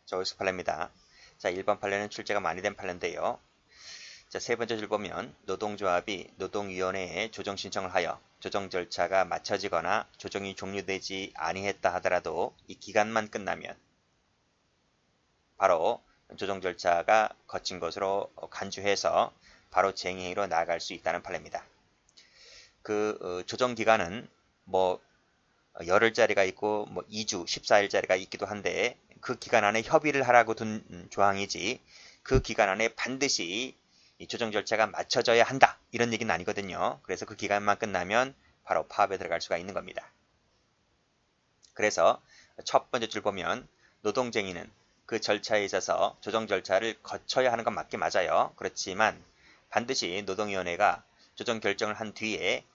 저울수 판례입니다. 자, 1번 판례는 출제가 많이 된 판례인데요. 자, 세 번째 줄 보면 노동조합이 노동위원회에 조정 신청을 하여 조정 절차가 마쳐지거나 조정이 종료되지 아니했다 하더라도 이 기간만 끝나면 바로 조정 절차가 거친 것으로 간주해서 바로 쟁의행위로 나아갈 수 있다는 판례입니다. 조정 기간은 뭐 열흘짜리가 있고 뭐 2주, 14일짜리가 있기도 한데 그 기간 안에 협의를 하라고 둔 조항이지 그 기간 안에 반드시 이 조정 절차가 맞춰져야 한다 이런 얘기는 아니거든요. 그래서 그 기간만 끝나면 바로 파업에 들어갈 수가 있는 겁니다. 그래서 첫 번째 줄 보면 노동쟁의는 그 절차에 있어서 조정 절차를 거쳐야 하는 건 맞게 맞아요. 그렇지만 반드시 노동위원회가 조정 결정을 한 뒤에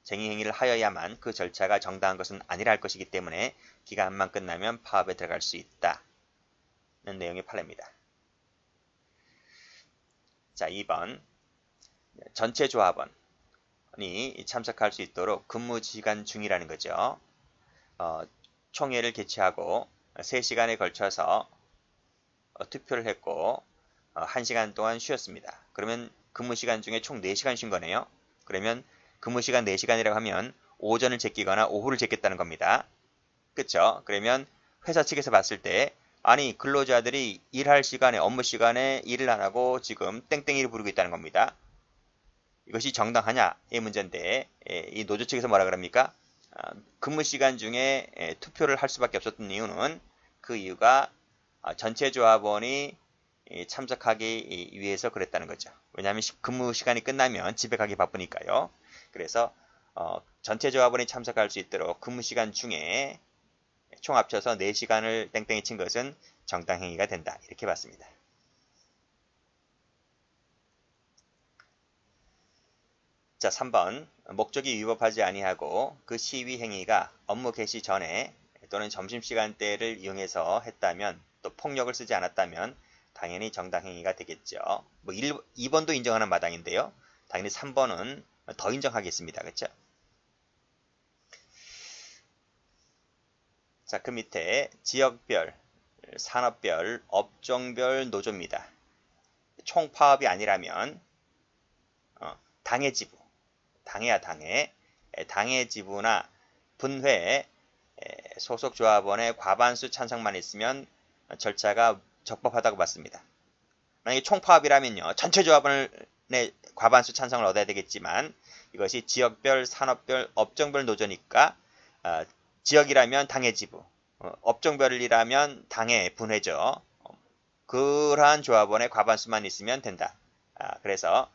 쟁의 행위를 하여야만 그 절차가 정당한 것은 아니라 할 것이기 때문에 기간만 끝나면 파업에 들어갈 수 있다는 내용의 판례입니다. 자, 2번 전체 조합원이 참석할 수 있도록 근무시간 중이라는 거죠. 총회를 개최하고 3시간에 걸쳐서 투표를 했고 1시간 동안 쉬었습니다. 그러면 근무시간 중에 총 4시간 쉰 거네요. 그러면 근무시간 4시간이라고 하면 오전을 제끼거나 오후를 제꼈다는 겁니다. 그쵸? 그러면 회사 측에서 봤을 때 아니 근로자들이 일할 시간에 업무 시간에 일을 안 하고 지금 땡땡이를 부르고 있다는 겁니다. 이것이 정당하냐의 문제인데 이 노조 측에서 뭐라 그럽니까? 근무 시간 중에 투표를 할 수밖에 없었던 이유는 그 이유가 전체 조합원이 참석하기 위해서 그랬다는 거죠. 왜냐하면 근무 시간이 끝나면 집에 가기 바쁘니까요. 그래서 전체 조합원이 참석할 수 있도록 근무 시간 중에 총 합쳐서 4시간을 땡땡이 친 것은 정당행위가 된다. 이렇게 봤습니다. 자, 3번 목적이 위법하지 아니하고 그 시위 행위가 업무 개시 전에 또는 점심시간대를 이용해서 했다면 또 폭력을 쓰지 않았다면 당연히 정당행위가 되겠죠. 뭐 2번도 인정하는 마당인데요. 당연히 3번은 더 인정하겠습니다. 그렇죠? 자, 그 밑에 지역별, 산업별, 업종별 노조입니다. 총파업이 아니라면 당의 지부, 당해야 당해, 당의 지부나 분회 소속 조합원의 과반수 찬성만 있으면 절차가 적법하다고 봤습니다. 만약에 총파업이라면요, 전체 조합원의 과반수 찬성을 얻어야 되겠지만 이것이 지역별, 산업별, 업종별 노조니까 지역이라면 당의 지부, 업종별이라면 당의 분회죠. 그러한 조합원의 과반수만 있으면 된다. 그래서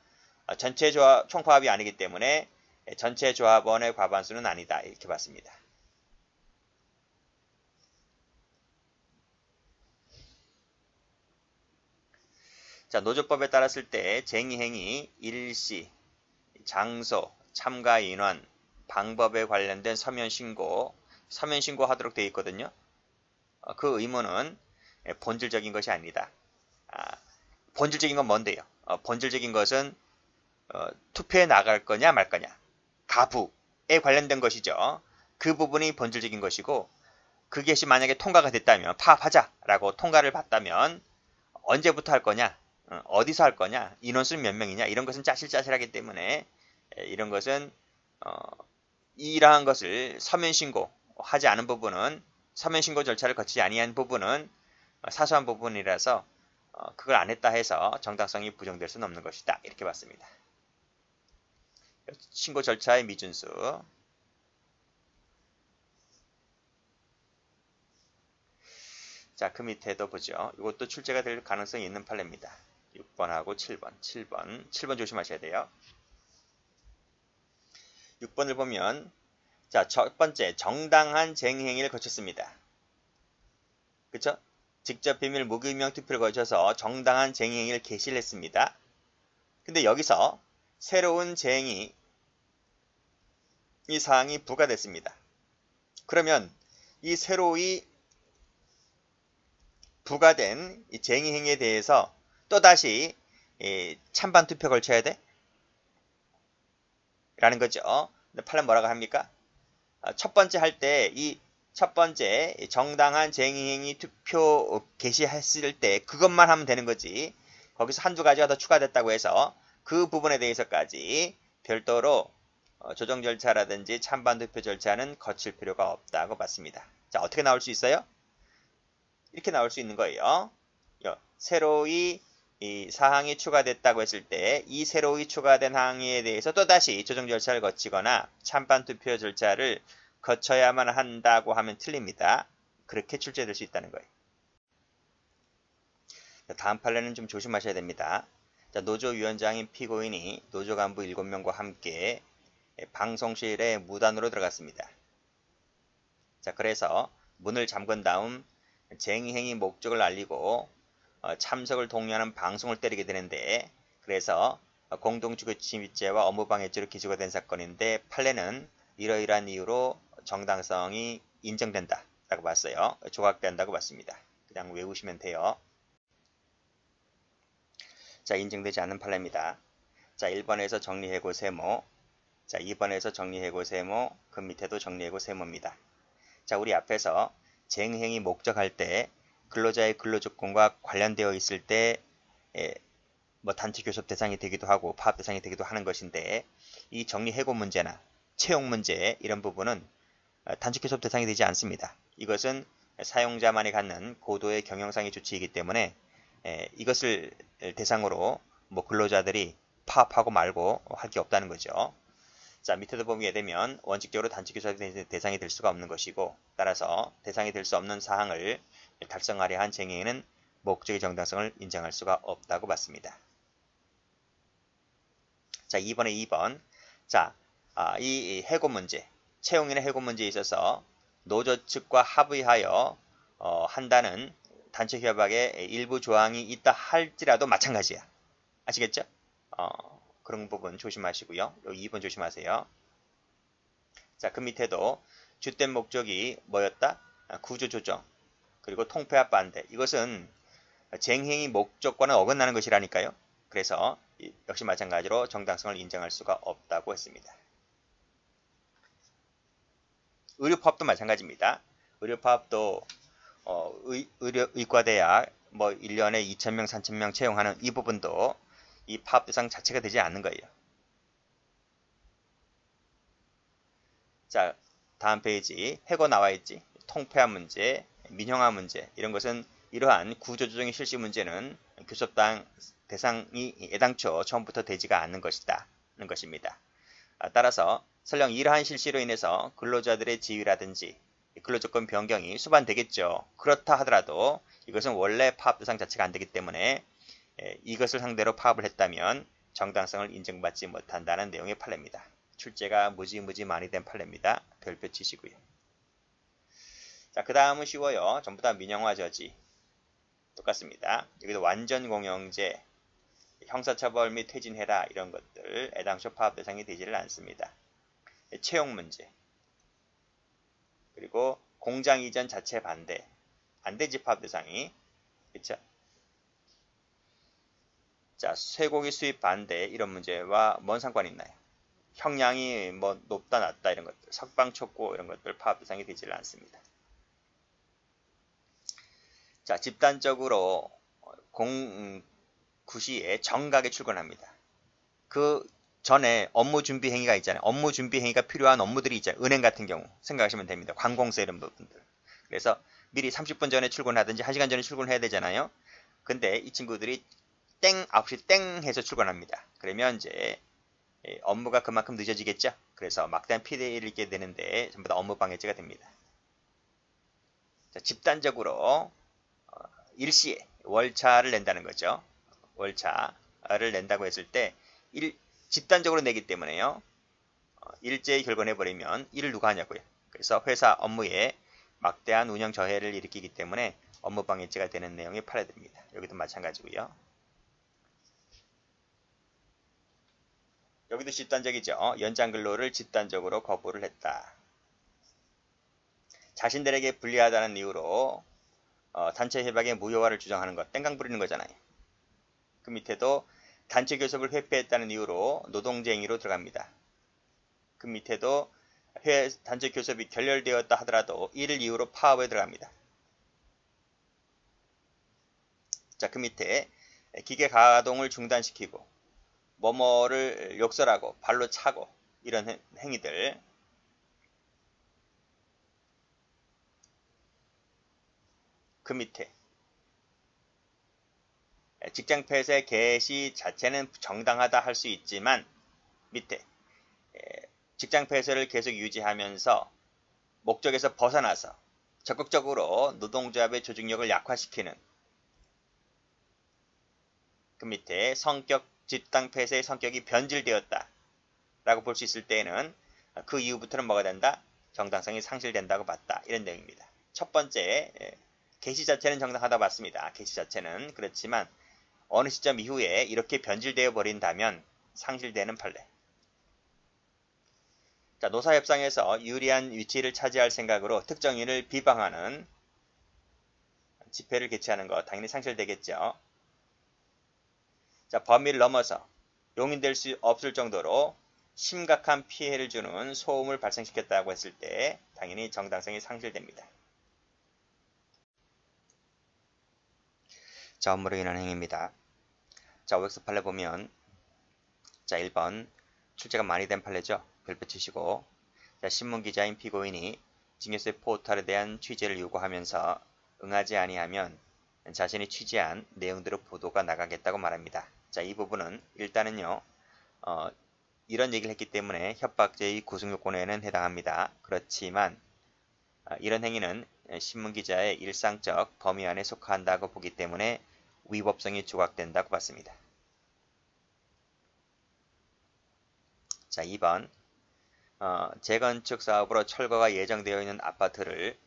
전체 조합, 총파업이 아니기 때문에 전체 조합원의 과반수는 아니다. 이렇게 봤습니다. 자, 노조법에 따랐을 때 쟁의행위, 일시, 장소, 참가 인원, 방법에 관련된 서면 신고하도록 되어 있거든요. 그 의무는 본질적인 것이 아니다. 본질적인 건 뭔데요? 본질적인 것은 투표에 나갈 거냐 말 거냐, 가부에 관련된 것이죠. 그 부분이 본질적인 것이고 그것이 만약에 통과가 됐다면 파업하자라고 통과를 받다면 언제부터 할 거냐, 어디서 할 거냐, 인원수는 몇 명이냐 이런 것은 짜실짜실하기 때문에 이런 것은 이러한 것을 서면 신고하지 않은 부분은 서면 신고 절차를 거치지 아니한 부분은 사소한 부분이라서 그걸 안 했다 해서 정당성이 부정될 수는 없는 것이다. 이렇게 봤습니다. 신고 절차의 미준수. 자, 그 밑에도 보죠. 이것도 출제가 될 가능성이 있는 판례입니다. 6번하고 7번. 7번 조심하셔야 돼요. 6번을 보면 자, 첫 번째 정당한 쟁행위를 거쳤습니다. 그쵸? 직접 비밀 무기명 투표를 거쳐서 정당한 쟁행위를 개시를 했습니다. 근데 여기서 새로운 쟁의 이 사항이 부과됐습니다. 그러면 이 새로이 부과된 이 쟁의 행위에 대해서 또다시 찬반 투표 걸쳐야 돼? 라는 거죠. 근데 판례 뭐라고 합니까? 첫 번째 할 때 이 첫 번째, 정당한 쟁의행위 투표 개시했을 때 그것만 하면 되는 거지. 거기서 한두 가지가 더 추가됐다고 해서 그 부분에 대해서까지 별도로 조정 절차라든지 찬반 투표 절차는 거칠 필요가 없다고 봤습니다. 자, 어떻게 나올 수 있어요? 이렇게 나올 수 있는 거예요. 새로이 이 사항이 추가됐다고 했을 때 이 새로이 추가된 사항에 대해서 또다시 조정 절차를 거치거나 찬반 투표 절차를 거쳐야만 한다고 하면 틀립니다. 그렇게 출제될 수 있다는 거예요. 다음 판례는 좀 조심하셔야 됩니다. 자, 노조위원장인 피고인이 노조 간부 7명과 함께 방송실에 무단으로 들어갔습니다. 자, 그래서 문을 잠근 다음 쟁의행위 목적을 알리고 참석을 독려하는 방송을 때리게 되는데, 그래서 공동주거침입죄와 업무방해죄로 기소가 된 사건인데 판례는 이러이러한 이유로 정당성이 인정된다 라고 봤어요. 조각된다고 봤습니다. 그냥 외우시면 돼요. 자, 인정되지 않는 판례입니다. 자, 1번에서 정리해고 세모, 자, 2번에서 정리해고 세모, 그 밑에도 정리해고 세모입니다. 자, 우리 앞에서 쟁행이 목적할 때 근로자의 근로조건과 관련되어 있을 때 뭐 단체 교섭 대상이 되기도 하고 파업 대상이 되기도 하는 것인데, 이 정리해고 문제나 채용 문제 이런 부분은 단체 교섭 대상이 되지 않습니다. 이것은 사용자만이 갖는 고도의 경영상의 조치이기 때문에 이것을 대상으로 뭐 근로자들이 파업하고 말고 할 게 없다는 거죠. 자, 밑에도 보게 되면 원칙적으로 단체 교섭 대상이 될 수가 없는 것이고, 따라서 대상이 될 수 없는 사항을 달성하려 한 쟁의에는 목적의 정당성을 인정할 수가 없다고 봤습니다. 자, 2번에 2번. 자, 이 해고 문제, 채용인의 해고 문제에 있어서 노조 측과 합의하여 한다는 단체 협약에 일부 조항이 있다 할지라도 마찬가지야. 아시겠죠? 그런 부분 조심하시고요. 여기 2번 조심하세요. 자, 그 밑에도 주된 목적이 뭐였다? 구조조정, 그리고 통폐합 반대. 이것은 쟁행위 목적과는 어긋나는 것이라니까요. 그래서 역시 마찬가지로 정당성을 인정할 수가 없다고 했습니다. 의료파업도 마찬가지입니다. 의료파업도 의과대학 뭐 1년에 2,000명, 3,000명 채용하는 이 부분도 이 파업 대상 자체가 되지 않는 거예요. 자, 다음 페이지 해고 나와 있지. 통폐합 문제, 민영화 문제, 이런 것은 이러한 구조조정의 실시 문제는 교섭당 대상이 애당초 처음부터 되지가 않는 것이다 는 것입니다. 따라서 설령 이러한 실시로 인해서 근로자들의 지위라든지 근로조건 변경이 수반되겠죠. 그렇다 하더라도 이것은 원래 파업 대상 자체가 안 되기 때문에 이것을 상대로 파업을 했다면 정당성을 인정받지 못한다는 내용의 판례입니다. 출제가 무지무지 많이 된 판례입니다. 별표 치시고요. 자, 그 다음은 쉬워요. 전부 다 민영화 저지. 똑같습니다. 여기도 완전 공영제, 형사처벌 및 퇴진해라 이런 것들 애당초 파업 대상이 되지를 않습니다. 채용 문제, 그리고 공장 이전 자체 반대, 안 되지 파업 대상이. 그쵸? 자, 쇠고기 수입 반대 이런 문제와 뭔 상관이 있나요? 형량이 뭐 높다 낮다 이런 것들, 석방 촉구 이런 것들 파업 대상이 되지를 않습니다. 자, 집단적으로 구시에 정각에 출근합니다. 그 전에 업무 준비 행위가 있잖아요. 업무 준비 행위가 필요한 업무들이 있잖아요. 은행 같은 경우 생각하시면 됩니다. 관공서 이런 부분들. 그래서 미리 30분 전에 출근하든지 1시간 전에 출근해야 되잖아요. 근데 이 친구들이 땡 9시 땡 해서 출근합니다. 그러면 이제 업무가 그만큼 늦어지겠죠. 그래서 막대한 피해를 입게 되는데 전부 다 업무 방해죄가 됩니다. 자, 집단적으로 일시에 월차를 낸다는 거죠. 월차를 낸다고 했을 때 집단적으로 내기 때문에요. 일제히 결근해버리면 일을 누가 하냐고요. 그래서 회사 업무에 막대한 운영 저해를 일으키기 때문에 업무방해죄가 되는 내용이 판례됩니다. 여기도 마찬가지고요. 여기도 집단적이죠. 연장 근로를 집단적으로 거부를 했다. 자신들에게 불리하다는 이유로 단체 협약의 무효화를 주장하는 것, 땡강 부리는 거잖아요. 그 밑에도 단체 교섭을 회피했다는 이유로 노동쟁의로 들어갑니다. 그 밑에도 회의 단체 교섭이 결렬되었다 하더라도 이를 이유로 파업에 들어갑니다. 자, 그 밑에 기계 가동을 중단시키고 뭐뭐를 욕설하고 발로 차고 이런 행위들. 그 밑에 직장 폐쇄 개시 자체는 정당하다 할 수 있지만 밑에 직장 폐쇄를 계속 유지하면서 목적에서 벗어나서 적극적으로 노동조합의 조직력을 약화시키는 그 밑에 성격 집단 폐쇄의 성격이 변질되었다 라고 볼 수 있을 때에는 그 이후부터는 뭐가 된다? 정당성이 상실된다고 봤다. 이런 내용입니다. 첫 번째, 개시 자체는 정당하다 봤습니다. 개시 자체는. 그렇지만 어느 시점 이후에 이렇게 변질되어 버린다면 상실되는 판례. 자, 노사협상에서 유리한 위치를 차지할 생각으로 특정인을 비방하는 집회를 개최하는 것 당연히 상실되겠죠. 자, 범위를 넘어서 용인될 수 없을 정도로 심각한 피해를 주는 소음을 발생시켰다고 했을 때 당연히 정당성이 상실됩니다. 자, 업무로 인한 행위입니다. 자, OX 판례 보면 자, 1번 출제가 많이 된 판례죠. 별표 치시고 자, 신문기자인 피고인이 징계소의 포탈에 대한 취재를 요구하면서 응하지 아니하면 자신이 취재한 내용대로 보도가 나가겠다고 말합니다. 자, 이 부분은 일단은요. 이런 얘기를 했기 때문에 협박죄의 구속요건에는 해당합니다. 그렇지만 이런 행위는 신문기자의 일상적 범위 안에 속한다고 보기 때문에 위법성이 조각된다고 봤습니다. 자, 2번 재건축 사업으로 철거가 예정되어 있는 아파트를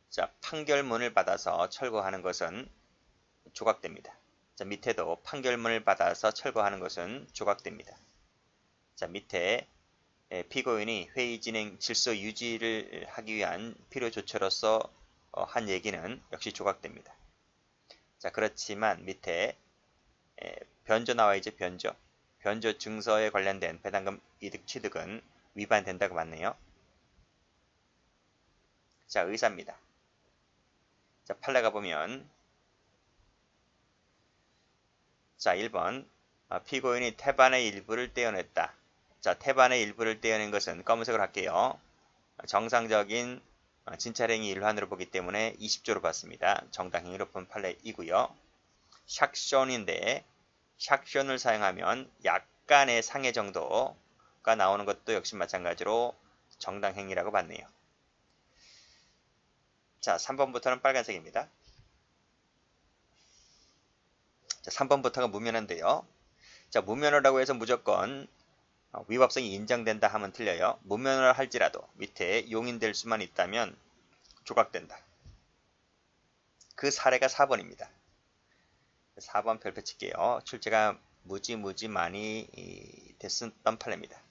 자, 판결문을 받아서 철거하는 것은 조각됩니다. 자, 밑에도 판결문을 받아서 철거하는 것은 조각됩니다. 자, 밑에 피고인이 회의 진행 질서 유지를 하기 위한 필요 조처로서 한 얘기는 역시 조각됩니다. 자, 그렇지만 밑에 변조 나와 있죠. 변조 증서에 관련된 배당금 이득 취득은 위반된다고 봤네요. 자, 의사입니다. 자, 판례가 보면 자, 1번 피고인이 태반의 일부를 떼어냈다. 자, 태반의 일부를 떼어낸 것은 검은색으로 할게요. 정상적인 진찰행위 일환으로 보기 때문에 20조로 봤습니다. 정당행위로 본 판례이고요. 샥션인데 샥션을 사용하면 약간의 상해 정도가 나오는 것도 역시 마찬가지로 정당행위라고 봤네요. 자, 3번부터는 빨간색입니다. 자, 3번부터가 무면허인데요. 자, 무면허라고 해서 무조건 위법성이 인정된다 하면 틀려요. 무면허를 할지라도 밑에 용인될 수만 있다면 조각된다. 그 사례가 4번입니다. 4번 별표 칠게요. 출제가 무지 많이 됐었던 판례입니다.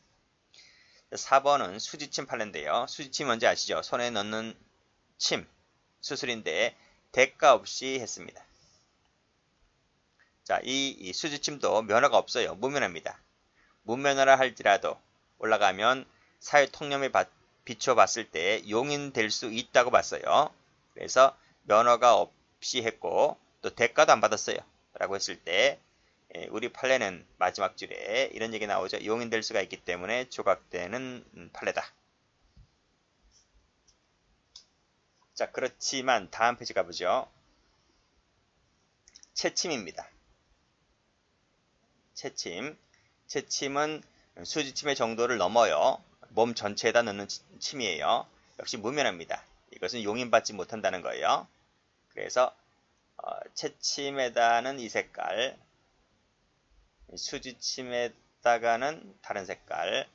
4번은 수지침 판례인데요. 수지침 뭔지 아시죠? 손에 넣는 침, 수술인데 대가 없이 했습니다. 자, 이 수지침도 면허가 없어요. 무면허입니다. 무면허라 할지라도 올라가면 사회 통념에 비춰봤을 때 용인될 수 있다고 봤어요. 그래서 면허가 없이 했고 또 대가도 안 받았어요. 라고 했을 때 우리 판례는 마지막 줄에 이런 얘기 나오죠. 용인될 수가 있기 때문에 조각되는 판례다. 자, 그렇지만 다음 페이지 가보죠. 채침입니다. 채침은 수지침의 정도를 넘어요. 몸 전체에다 넣는 침이에요. 역시 무면허입니다. 이것은 용인받지 못한다는 거예요. 그래서 채침에다는 이 색깔, 수지침에다가는 다른 색깔.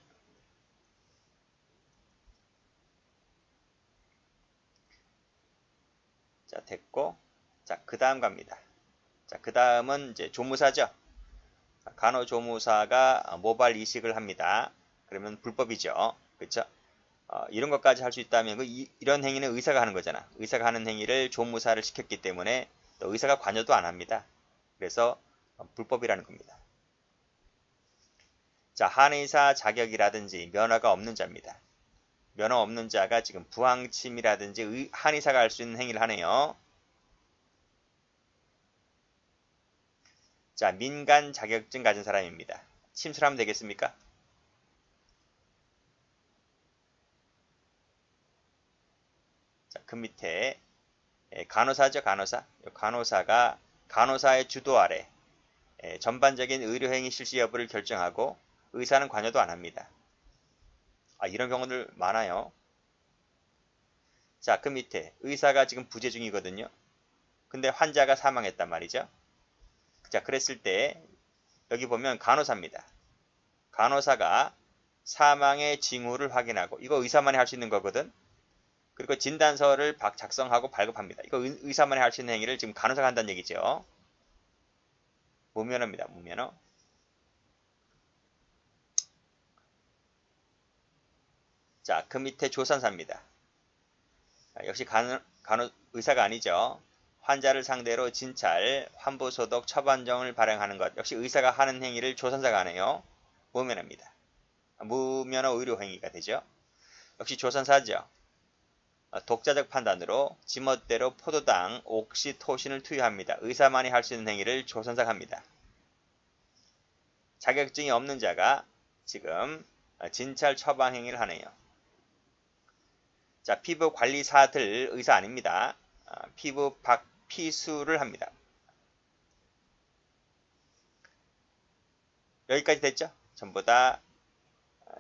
자, 됐고, 자, 그 다음 갑니다. 자, 그 다음은 이제 조무사죠. 간호조무사가 모발 이식을 합니다. 그러면 불법이죠. 그렇죠? 이런 것까지 할 수 있다면 이런 행위는 의사가 하는 거잖아. 의사가 하는 행위를 조무사를 시켰기 때문에 또 의사가 관여도 안 합니다. 그래서 불법이라는 겁니다. 자, 한의사 자격이라든지 면허가 없는 자입니다. 면허 없는 자가 지금 부항침이라든지 한의사가 할 수 있는 행위를 하네요. 자, 민간 자격증 가진 사람입니다. 침수하면 되겠습니까? 자, 그 밑에 간호사죠, 간호사. 간호사가 간호사의 주도 아래 전반적인 의료행위 실시 여부를 결정하고 의사는 관여도 안 합니다. 이런 경우들 많아요. 자, 그 밑에 의사가 지금 부재 중이거든요. 근데 환자가 사망했단 말이죠. 자, 그랬을 때 여기 보면 간호사입니다. 간호사가 사망의 징후를 확인하고, 이거 의사만이 할 수 있는 거거든. 그리고 진단서를 작성하고 발급합니다. 이거 의사만이 할 수 있는 행위를 지금 간호사가 한다는 얘기죠. 무면허입니다. 무면허. 자, 그 밑에 조산사입니다. 역시 의사가 아니죠. 환자를 상대로 진찰, 환부 소독, 처방전을 발행하는 것. 역시 의사가 하는 행위를 조산사가 하네요. 무면허입니다. 무면허 의료 행위가 되죠. 역시 조산사죠. 독자적 판단으로 지멋대로 포도당, 옥시토신을 투여합니다. 의사만이 할 수 있는 행위를 조산사가 합니다. 자격증이 없는 자가 지금 진찰 처방 행위를 하네요. 자, 피부 관리사들 의사 아닙니다. 피부 피수를 합니다. 여기까지 됐죠? 전부 다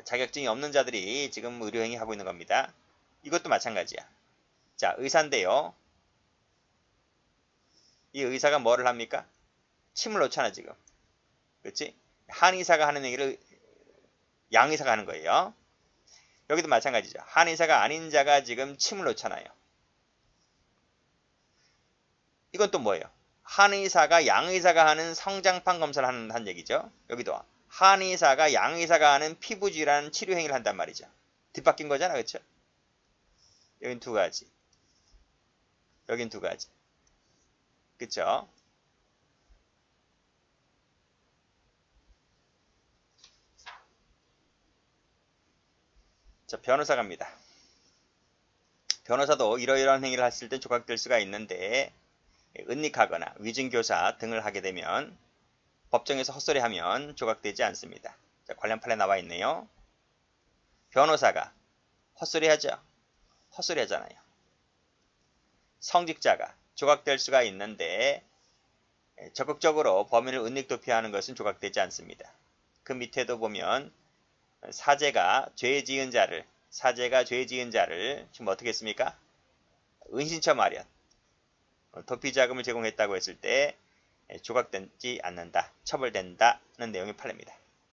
자격증이 없는 자들이 지금 의료행위 하고 있는 겁니다. 이것도 마찬가지야. 자, 의사인데요. 이 의사가 뭐를 합니까? 침을 놓잖아, 지금. 그렇지? 한의사가 하는 얘기를 양의사가 하는 거예요. 여기도 마찬가지죠. 한의사가 아닌 자가 지금 침을 놓잖아요. 이건 또 뭐예요? 한의사가 양의사가 하는 성장판 검사를 하는 얘기죠. 여기도 한의사가 양의사가 하는 피부질환 치료 행위를 한단 말이죠. 뒷바뀐 거잖아, 그렇죠? 여긴 두 가지. 여긴 두 가지. 그쵸? 자, 변호사 갑니다. 변호사도 이러이러한 행위를 했을 때 조각될 수가 있는데, 은닉하거나 위증교사 등을 하게 되면 법정에서 헛소리하면 조각되지 않습니다. 자, 관련 판례 나와 있네요. 변호사가 헛소리하죠? 헛소리하잖아요. 성직자가 조각될 수가 있는데 적극적으로 범인을 은닉도피하는 것은 조각되지 않습니다. 그 밑에도 보면 사제가 죄 지은 자를 지금 어떻게 했습니까? 은신처 마련, 도피자금을 제공했다고 했을 때 조각되지 않는다, 처벌된다는 내용의 판례입니다.